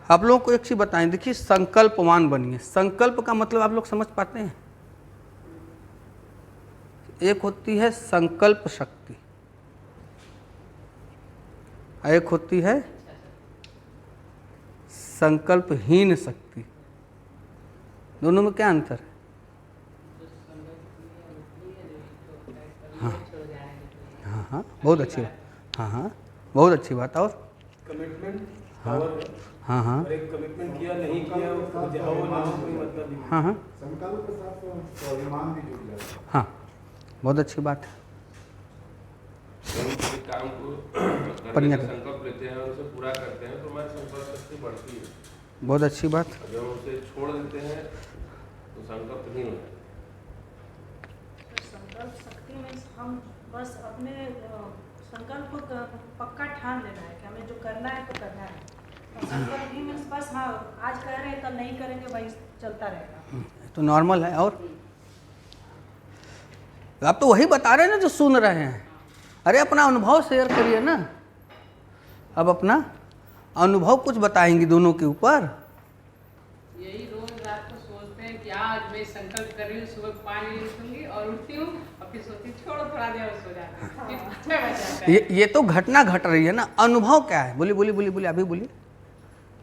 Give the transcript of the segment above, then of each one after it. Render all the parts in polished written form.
आप लोगों को एक चीज बताएं, देखिए संकल्पवान बनिए। संकल्प का मतलब आप लोग समझ पाते हैं? एक होती है संकल्प शक्ति, एक होती है संकल्पहीन शक्ति। दोनों में क्या अंतर है? हाँ हाँ हाँ, बहुत अच्छी बात। हाँ हाँ, बहुत अच्छी बात। और कमिटमेंट हाँ पावर है। हाँ हाँ और एक कमिटमेंट किया नहीं किया वो जाओ ना हो, कोई मतलब नहीं। हाँ हाँ संकल्प के साथ स्वाभिमान भी जुड़ जाता है। हाँ, बहुत अच्छी बात है। किसी काम को करने पन्या का के संकल्प लेते हैं और उसे पूरा करते हैं तो हमारी संकल्प शक्ति बढ़ती है। बहुत अच्छी बात। और जब हम उसे छोड़ देते हैं तो संकल्प नहीं होता। संकल्प शक्ति में हम बस अपने संकल्प को पक्का ठान लेना है कि हमें जो करना है तो करना है। और संकल्प ही मीन्स बस हाँ आज कर रहे हैं कल नहीं करेंगे, वही चलता रहेगा। तो नॉर्मल है। और आप तो वही बता रहे हैं ना जो सुन रहे हैं। अरे अपना अनुभव शेयर करिए ना। अब अपना अनुभव कुछ बताएंगी दोनों के ऊपर। यही रोज रात को सोचते हैं कि आज मैं संकल्प कर रही हूँ, सुबह 5 बजे उठूंगी और उठती हूँ और फिर सोचती हूँ छोड़ो थोड़ा देर और सो जाती हूँ, फिर 6 बज जाता है। ये तो घटना घट रही है ना। अनुभव क्या है? बोलिए बोलिए बोलिए बोलिए, अभी बोलिए।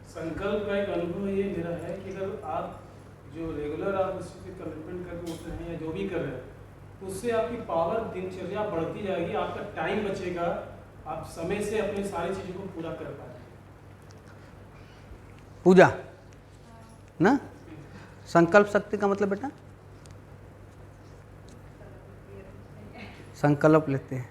संकल्प का एक अनुभव ये मेरा है कि अगर आप जो रेगुलर आप उस पर कमिटमेंट करके उठ रहे हैं या जो भी कर रहे हैं, तो उससे आपकी पावर दिनचर्या बढ़ती जाएगी, आपका टाइम बचेगा, आप समय से अपनी सारी चीज़ों को पूरा कर पाएंगे। पूजा ना, संकल्प शक्ति का मतलब बेटा संकल्प लेते हैं।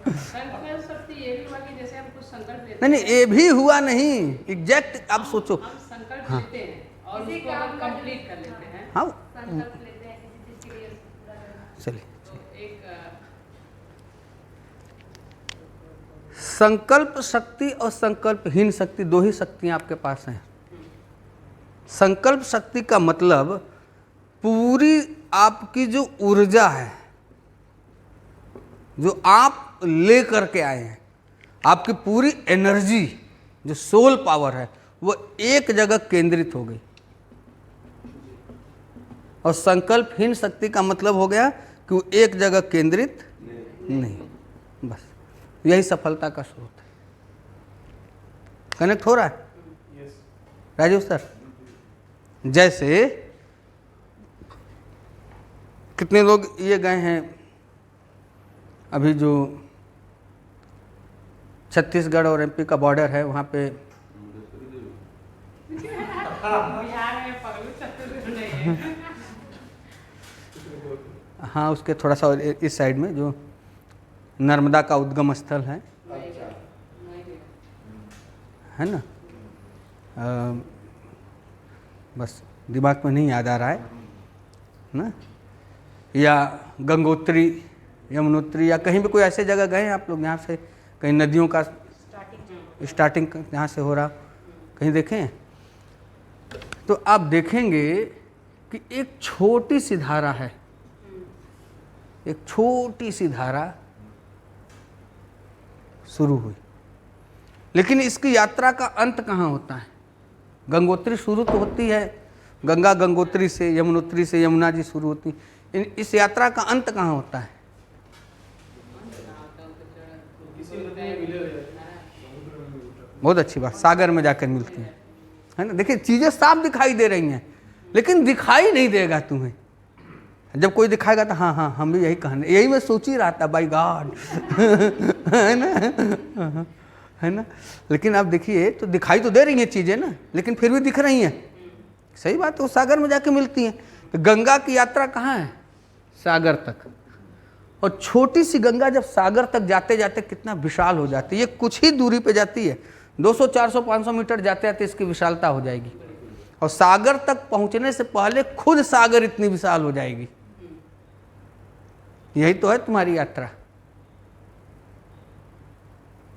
संकल्प शक्ति ये भी हुआ कि जैसे हम कुछ संकल्प लेते नहीं नहीं, ये भी हुआ नहीं। एग्जैक्ट आप सोचो। हम संकल्प लेते हैं और उसको हम कंप्लीट कर लेते हैं। हाँ संकल्प लेते हैं किसी चीज के लिए पूरा करना। चलिए। तो एक संकल्प शक्ति और संकल्पहीन शक्ति, दो ही शक्तियां आपके पास हैं। संकल्प शक्ति का मतलब पूरी आपकी जो ऊर्जा है, जो आप ले करके आए हैं, आपकी पूरी एनर्जी जो सोल पावर है वो एक जगह केंद्रित हो गई। और संकल्पहीन शक्ति का मतलब हो गया कि वो एक जगह केंद्रित नहीं। बस यही सफलता का स्रोत है। कनेक्ट हो रहा है यस। राजीव सर? जैसे कितने लोग ये गए हैं अभी जो छत्तीसगढ़ और एमपी का बॉर्डर है वहाँ पे? बिहार में पगलू छत्तीसगढ़ नहीं है। हाँ, उसके थोड़ा सा इस साइड में जो नर्मदा का उद्गम स्थल है ना? बस दिमाग में नहीं याद आ रहा है ना। या गंगोत्री, यमुनोत्री, या कहीं भी कोई ऐसे जगह गए हैं आप लोग यहाँ से? कहीं नदियों का स्टार्टिंग यहाँ से हो रहा, कहीं देखें हैं? तो आप देखेंगे कि एक छोटी सी धारा है, एक छोटी सी धारा शुरू हुई, लेकिन इसकी यात्रा का अंत कहाँ होता है? गंगोत्री शुरू तो होती है गंगा, गंगोत्री से, यमुनोत्री से यमुना जी शुरू होती। इस यात्रा का अंत कहाँ होता है? किसी नदी में मिले हुए हैं। बहुत अच्छी बात, सागर में जाकर मिलती है ना। देखिए चीजें साफ दिखाई दे रही हैं, लेकिन दिखाई नहीं देगा तुम्हें। जब कोई दिखाएगा तो हाँ हाँ हम भी यही कहने, यही मैं सोच ही रहा था, बाय गॉड है ना, है ना। लेकिन आप देखिए तो दिखाई तो दे रही हैं चीजें ना, लेकिन फिर भी दिख रही हैं। सही बात है, वो सागर में जाके मिलती हैं। तो गंगा की यात्रा कहाँ है? सागर तक। और छोटी सी गंगा जब सागर तक जाते जाते कितना विशाल हो जाती है। ये कुछ ही दूरी पे जाती है, 200 400 500 मीटर जाते जाते इसकी विशालता हो जाएगी। और सागर तक पहुंचने से पहले खुद सागर इतनी विशाल हो जाएगी। यही तो है तुम्हारी यात्रा,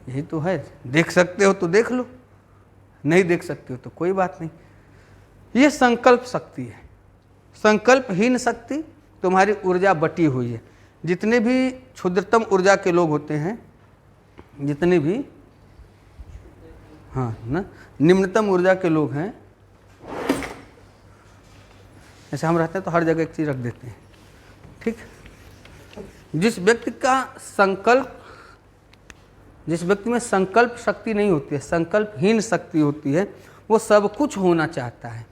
यही तो है। देख सकते हो तो देख लो, नहीं देख सकते हो तो कोई बात नहीं। ये संकल्प शक्ति है। संकल्पहीन शक्ति तुम्हारी ऊर्जा बटी हुई है। जितने भी क्षुद्रतम ऊर्जा के लोग होते हैं, जितने भी हाँ ना, निम्नतम ऊर्जा के लोग हैं। ऐसे हम रहते हैं तो हर जगह एक चीज़ रख देते हैं, ठीक। जिस व्यक्ति में संकल्प शक्ति नहीं होती है, संकल्पहीन शक्ति होती है, वो सब कुछ होना चाहता है।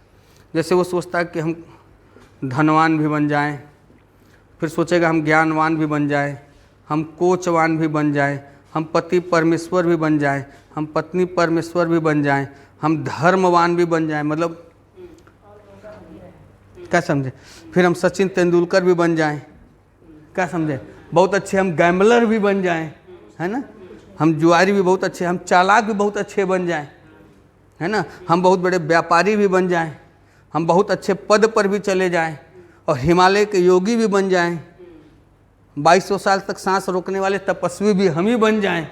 जैसे वो सोचता है कि हम धनवान भी बन जाएं, फिर सोचेगा हम ज्ञानवान भी बन जाएं, हम कोचवान भी बन जाएं, हम पति परमेश्वर भी बन जाएं, हम पत्नी परमेश्वर भी बन जाएं, हम धर्मवान भी बन जाएं, मतलब क्या समझे, फिर हम सचिन तेंदुलकर भी बन जाएं, क्या समझे, बहुत अच्छे हम गैम्बलर भी बन जाएं, है ना, हम जुआरी भी बहुत अच्छे, हम चालाक भी बहुत अच्छे बन जाएं, है ना, हम बहुत बड़े व्यापारी भी बन जाएं, हम बहुत अच्छे पद पर भी चले जाएं और हिमालय के योगी भी बन जाएं, 2200 साल तक सांस रोकने वाले तपस्वी भी हम ही बन जाएं,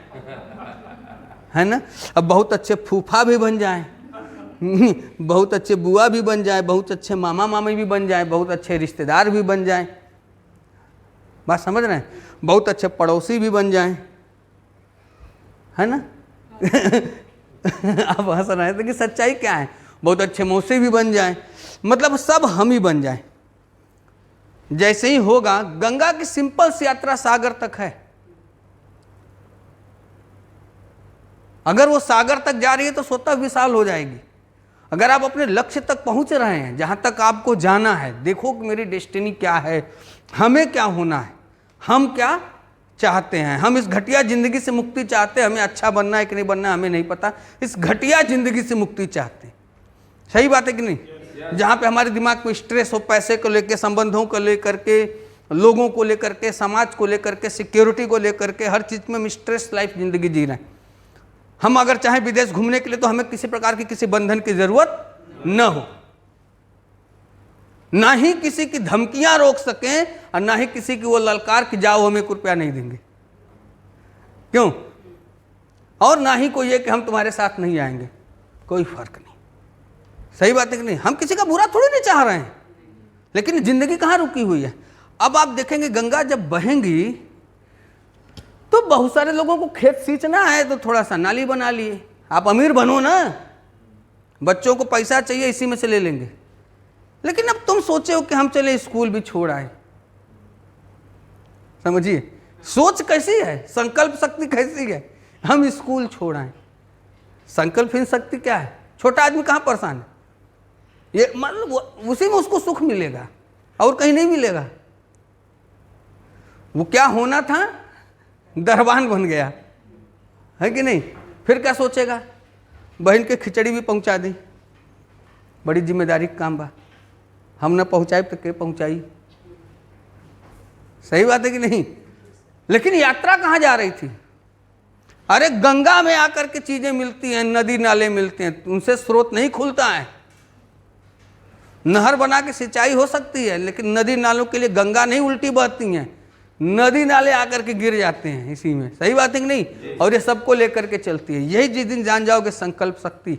है ना, अब बहुत अच्छे फूफा भी बन जाएं, बहुत अच्छे बुआ भी बन जाएं, बहुत अच्छे मामा मामी भी बन जाएं, बहुत अच्छे रिश्तेदार भी बन जाएं, बात समझ रहे हैं, बहुत अच्छे पड़ोसी भी बन जाएं, है ना। आप हंस रहे थे कि सच्चाई क्या है, बहुत अच्छे मौसी भी बन जाएं, मतलब सब हम ही बन जाएं। जैसे ही होगा, गंगा की सिंपल सी यात्रा सागर तक है, अगर वो सागर तक जा रही है तो स्वतः विशाल हो जाएगी। अगर आप अपने लक्ष्य तक पहुंच रहे हैं, जहां तक आपको जाना है, देखो कि मेरी डेस्टिनी क्या है, हमें क्या होना है, हम क्या चाहते हैं, हम इस घटिया जिंदगी से मुक्ति चाहते हैं, हमें अच्छा बनना है कि नहीं बनना है हमें नहीं पता, इस घटिया जिंदगी से मुक्ति चाहते हैं। सही बात है कि नहीं? जहाँ पे हमारे दिमाग में स्ट्रेस हो, पैसे को लेकर, संबंधों को लेकर के, लोगों को लेकर के, समाज को लेकर के, सिक्योरिटी को लेकर के, हर चीज़ में हम स्ट्रेस लाइफ जिंदगी जी रहे हैं। हम अगर चाहें विदेश घूमने के लिए तो हमें किसी प्रकार की किसी बंधन की जरूरत न हो, ना ही किसी की धमकियां रोक सकें और ना ही किसी की वो ललकार कि जाओ हमें रुपया नहीं देंगे, क्यों, और ना ही कोई ये कि हम तुम्हारे साथ नहीं आएंगे, कोई फर्क नहीं। सही बात है कि नहीं? हम किसी का बुरा थोड़ी नहीं चाह रहे हैं, लेकिन जिंदगी कहाँ रुकी हुई है। अब आप देखेंगे गंगा जब बहेंगी तो बहुत सारे लोगों को खेत सींचना है तो थोड़ा सा नाली बना लिए, आप अमीर बनो ना, बच्चों को पैसा चाहिए इसी में से ले लेंगे। लेकिन अब तुम सोचे हो कि हम चले स्कूल भी छोड़ आए, समझिए सोच कैसी है, संकल्प शक्ति कैसी है, हम स्कूल छोड़ आए। संकल्पहीन शक्ति क्या है? छोटा आदमी कहाँ परेशान है, ये मतलब उसी में उसको सुख मिलेगा और कहीं नहीं मिलेगा। वो क्या होना था, दरबान बन गया, है कि नहीं, फिर क्या सोचेगा, बहन के खिचड़ी भी पहुंचा दी, बड़ी जिम्मेदारी का काम बा, हम न पहुंचाए तो के पहुंचाई। सही बात है कि नहीं? लेकिन यात्रा कहाँ जा रही थी? अरे गंगा में आकर के चीजें मिलती हैं, नदी नाले मिलते हैं, उनसे स्रोत नहीं खुलता है। नहर बना के सिंचाई हो सकती है, लेकिन नदी नालों के लिए गंगा नहीं उल्टी बहती हैं, नदी नाले आकर के गिर जाते हैं इसी में। सही बात है कि नहीं? और ये सबको लेकर के चलती है। यही जिस दिन जान जाओगे संकल्प शक्ति,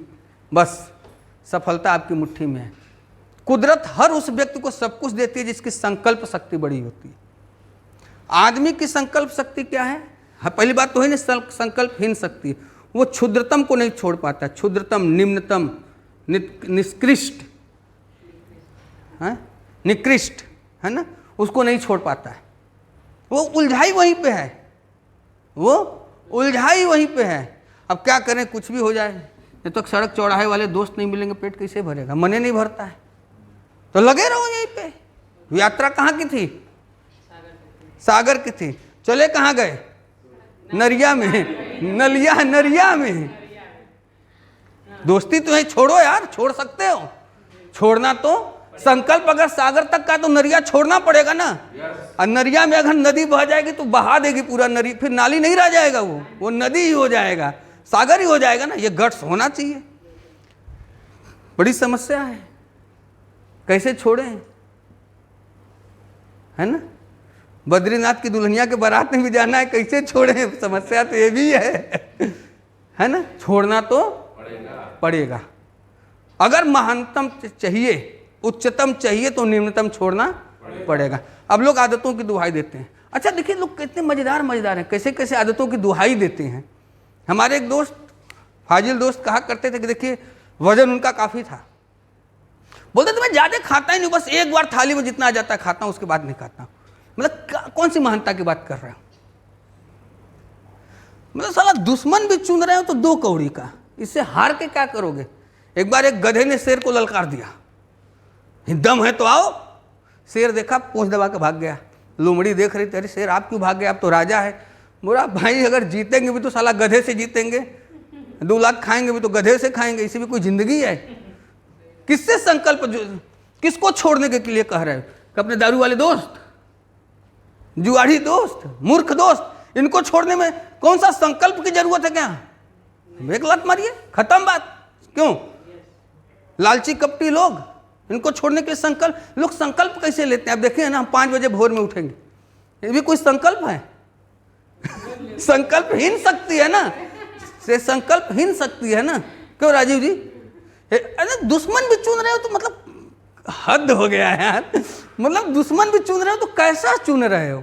बस सफलता आपकी मुट्ठी में है। कुदरत हर उस व्यक्ति को सब कुछ देती है जिसकी संकल्प शक्ति बड़ी होती है। आदमी की संकल्प शक्ति क्या है? पहली बात तो है ना, संकल्पहीन शक्ति, वो क्षुद्रतम को नहीं छोड़ पाता, क्षुद्रतम, निम्नतम, निष्कृष्ट, निकृष्ट, है ना, उसको नहीं छोड़ पाता है। वो उलझाई वहीं पे है, वो उलझाई वहीं पे है। अब क्या करें, कुछ भी हो जाए, जब तक सड़क चौराहे वाले दोस्त नहीं मिलेंगे पेट कैसे भरेगा, मने नहीं भरता है, तो लगे रहो यहीं पे। यात्रा कहाँ की थी? सागर की थी। चले कहाँ गए? नरिया में, नरिया में। दोस्ती तो है, छोड़ो यार, छोड़ सकते हो, छोड़ना तो संकल्प अगर सागर तक का तो नरिया छोड़ना पड़ेगा ना। और नरिया में अगर नदी बह जाएगी तो बहा देगी पूरा नदी, फिर नाली नहीं रह जाएगा, वो नदी ही हो जाएगा, सागर ही हो जाएगा ना। ये गट्स होना चाहिए। बड़ी समस्या है, कैसे छोड़े, है ना। बद्रीनाथ की दुल्हनिया के बारात में भी जाना है, कैसे छोड़े, समस्या तो ये भी है ना। छोड़ना तो पड़ेगा। अगर महानतम चाहिए, उच्चतम चाहिए, तो निम्नतम छोड़ना पड़ेगा। अब लोग आदतों की दुहाई देते हैं। अच्छा देखिए, लोग कितने मजेदार हैं, कैसे कैसे आदतों की दुहाई देते हैं। हमारे एक दोस्त फाजिल दोस्त कहा करते थे कि देखिए वजन उनका काफ़ी था, बोलते थे मैं ज़्यादा खाता ही नहीं, बस एक बार थाली में जितना आ जाता है खाता हूँ, उसके बाद नहीं खाता। मतलब कौन सी महानता की बात कर रहे हो? मतलब साला दुश्मन भी चुन रहे हो तो दो कौड़ी का, इससे हार के क्या करोगे? एक बार एक गधे ने शेर को ललकार दिया, दम है तो आओ। शेर देखा, पूंछ दबा के भाग गया। लोमड़ी देख रही, तेरे शेर आप क्यों भाग गए, आप तो राजा है। बोला भाई अगर जीतेंगे भी तो साला गधे से जीतेंगे, 2 लाख खाएंगे भी तो गधे से खाएंगे, इसी भी कोई जिंदगी है? किससे संकल्प, किसको छोड़ने के लिए कह रहे हो? कि अपने दारू वाले दोस्त, जुआड़ी दोस्त, मूर्ख दोस्त, इनको छोड़ने में कौन सा संकल्प की जरूरत है? क्या 1 लाख मारिए, खत्म बात। क्यों? लालची कपटी लोग, इनको छोड़ने के लिए संकल्प। लोग संकल्प कैसे लेते हैं? अब देखिए ना, हम 5 बजे भोर में उठेंगे, ये भी कोई संकल्प है? संकल्पहीन शक्ति है ना, से संकल्पहीन शक्ति है ना। क्यों राजीव जी? अरे दुश्मन भी चुन रहे हो तो मतलब हद हो गया है यार। मतलब दुश्मन भी चुन रहे हो तो कैसा चुन रहे हो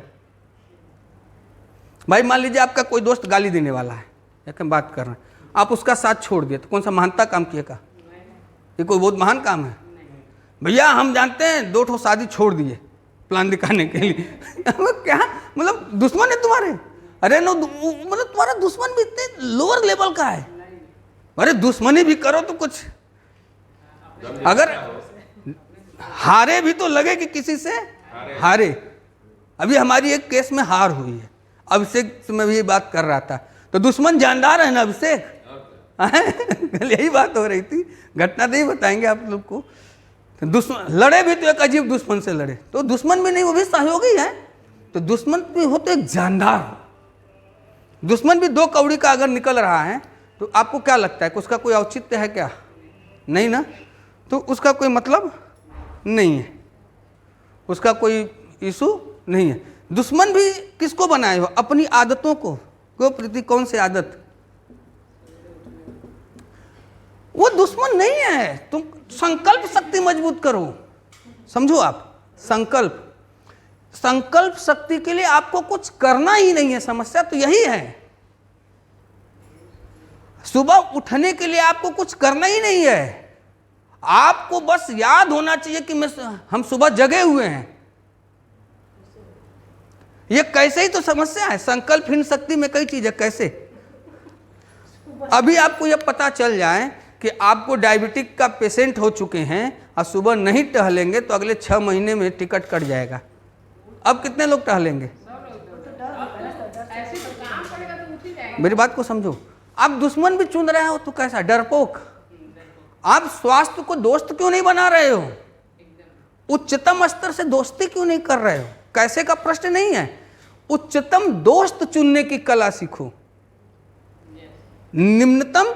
भाई? मान लीजिए आपका कोई दोस्त गाली देने वाला है, एक हम बात कर रहे हैं, आप उसका साथ छोड़ दिए तो कौन सा महानता काम किएगा? ये कोई बहुत महान काम है भैया? हम जानते हैं 2 ठो शादी छोड़ दिए प्लान दिखाने के लिए। क्या मतलब दुश्मन है तुम्हारे? अरे नो, मतलब तुम्हारा दुश्मन भी इतने लोअर लेवल का है। अरे दुश्मनी भी करो तो कुछ, अगर हारे भी तो लगे कि किसी से हारे। अभी हमारी एक केस में हार हुई है, अभिषेक से मैं भी ये बात कर रहा था, तो दुश्मन जानदार है ना अभिषेक? कल यही बात हो रही थी, घटना नहीं बताएंगे आप लोग को। तो दुश्मन लड़े भी तो एक अजीब दुश्मन से लड़े, तो दुश्मन भी नहीं, वो भी सहयोगी है। तो दुश्मन भी हो तो एक जानदार हो। दुश्मन भी 2 कौड़ी का अगर निकल रहा है तो आपको क्या लगता है कि उसका कोई औचित्य है क्या? नहीं ना, तो उसका कोई मतलब नहीं है, उसका कोई इशू नहीं है। दुश्मन भी किसको बनाए हो? अपनी आदतों को। क्यों प्रीति, कौन सी आदत? वो दुश्मन नहीं है, तुम संकल्प शक्ति मजबूत करो। समझो आप, संकल्प शक्ति के लिए आपको कुछ करना ही नहीं है। समस्या तो यही है, सुबह उठने के लिए आपको कुछ करना ही नहीं है। आपको बस याद होना चाहिए कि हम सुबह जगे हुए हैं। ये कैसे ही तो समस्या है। संकल्पहीन शक्ति में कई चीजें कैसे, अभी आपको यह पता चल जाए कि आपको डायबिटिक का पेशेंट हो चुके हैं और सुबह नहीं टहलेंगे तो अगले 6 महीने में टिकट कट जाएगा। अब कितने लोग टहलेंगे? मेरी बात को समझो। आप दुश्मन भी चुन रहे हो तो कैसा डरपोक। आप स्वास्थ्य को दोस्त क्यों नहीं बना रहे हो? उच्चतम स्तर से दोस्ती क्यों नहीं कर रहे हो? कैसे का प्रश्न नहीं है। उच्चतम दोस्त चुनने की कला सीखो। निम्नतम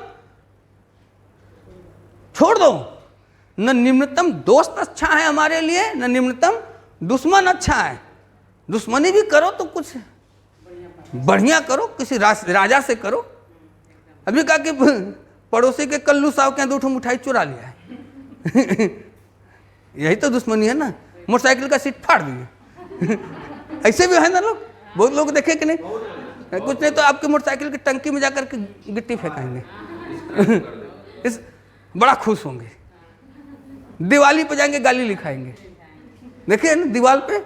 छोड़ दो। न निम्नतम दोस्त अच्छा है हमारे लिए, न निम्नतम दुश्मन अच्छा है। दुश्मनी भी करो तो कुछ बढ़िया करो, किसी राजा से करो। अभी कहा कि पड़ोसी के कल्लू साहब के 2 ठो मिठाई चुरा लिया है। यही तो दुश्मनी है ना। मोटरसाइकिल का सीट फाड़ दिए। ऐसे भी है ना लोग, बहुत लोग देखे कि नहीं? कुछ नहीं तो आपके मोटरसाइकिल की टंकी में जाकर के गिट्टी फेंकाएंगे। इस बड़ा खुश होंगे। दिवाली पे जाएंगे, गाली लिखाएंगे। देखिए ना दीवार पे।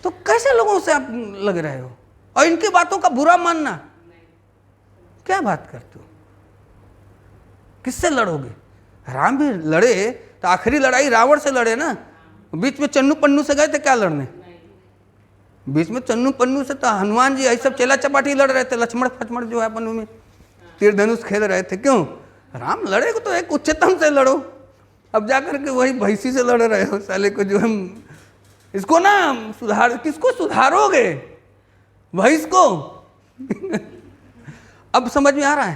तो कैसे लोगों से आप लग रहे हो? और इनकी बातों का बुरा मानना, क्या बात करते हो? किससे लड़ोगे? राम भी लड़े तो आखिरी लड़ाई रावण से लड़े ना। बीच में चन्नू पन्नू से गए थे क्या लड़ने? बीच में चन्नू पन्नू से तो हनुमान जी ऐसा चेला चपाटी लड़ रहे थे। लक्ष्मण फचमण जो है अपन में तीर धनुष खेल रहे थे। क्यों? राम लड़े तो एक उच्चतम से लड़ो। अब जाकर के वही भैंसी से लड़ रहे हो साले को। जो हम इसको ना सुधार, किसको सुधारोगे? भैंस को। अब समझ में आ रहा है?